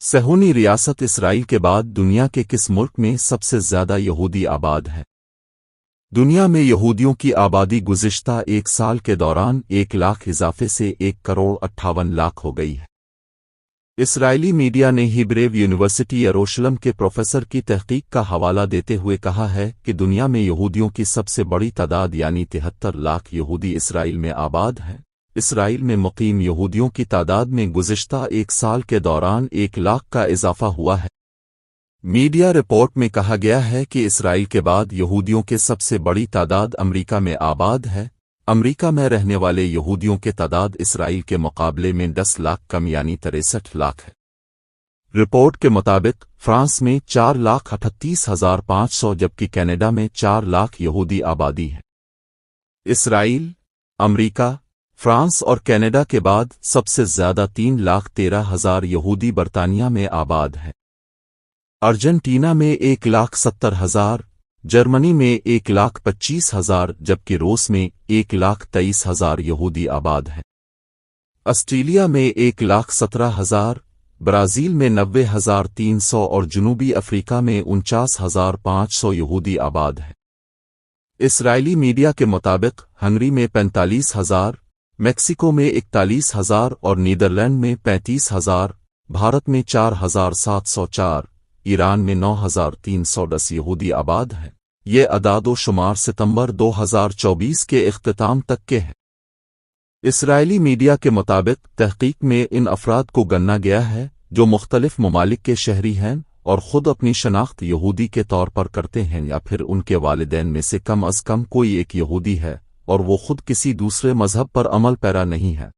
صہیونی ریاست اسرائیل کے بعد دنیا کے کس ملک میں سب سے زیادہ یہودی آباد ہے؟ دنیا میں یہودیوں کی آبادی گزشتہ ایک سال کے دوران 1 لاکھ اضافے سے 1,58,00,000 ہو گئی ہے۔ اسرائیلی میڈیا نے ہیبریو یونیورسٹی یروشلم کے پروفیسر کی تحقیق کا حوالہ دیتے ہوئے کہا ہے کہ دنیا میں یہودیوں کی سب سے بڑی تعداد یعنی 73 لاکھ یہودی اسرائیل میں آباد ہیں۔ اسرائیل میں مقیم یہودیوں کی تعداد میں گزشتہ ایک سال کے دوران 1 لاکھ کا اضافہ ہوا ہے۔ میڈیا رپورٹ میں کہا گیا ہے کہ اسرائیل کے بعد یہودیوں کے سب سے بڑی تعداد امریکہ میں آباد ہے۔ امریکہ میں رہنے والے یہودیوں کے تعداد اسرائیل کے مقابلے میں 10 لاکھ کم یعنی 63 لاکھ ہے۔ رپورٹ کے مطابق فرانس میں 4,38,500 جبکہ کینیڈا میں 4 لاکھ یہودی آبادی ہے۔ اسرائیل، امریکہ، فرانس اور کینیڈا کے بعد سب سے زیادہ 3,13,000 یہودی برطانیہ میں آباد ہے۔ ارجنٹینا میں 1,70,000، جرمنی میں 1,25,000 جبکہ روس میں 1,23,000 یہودی آباد ہے۔ آسٹریلیا میں 1,17,000، برازیل میں 90,300 اور جنوبی افریقہ میں 49,500 یہودی آباد ہے۔ اسرائیلی میڈیا کے مطابق ہنگری میں 45,000، میکسیکو میں 41,000 اور نیدرلینڈ میں 35,000، بھارت میں 4,704، ایران میں 9,310 یہودی آباد ہیں۔ یہ اعداد و شمار ستمبر 2024 کے اختتام تک کے ہیں۔ اسرائیلی میڈیا کے مطابق تحقیق میں ان افراد کو گنا گیا ہے جو مختلف ممالک کے شہری ہیں اور خود اپنی شناخت یہودی کے طور پر کرتے ہیں یا پھر ان کے والدین میں سے کم از کم کوئی ایک یہودی ہے اور وہ خود کسی دوسرے مذہب پر عمل پیرا نہیں ہے۔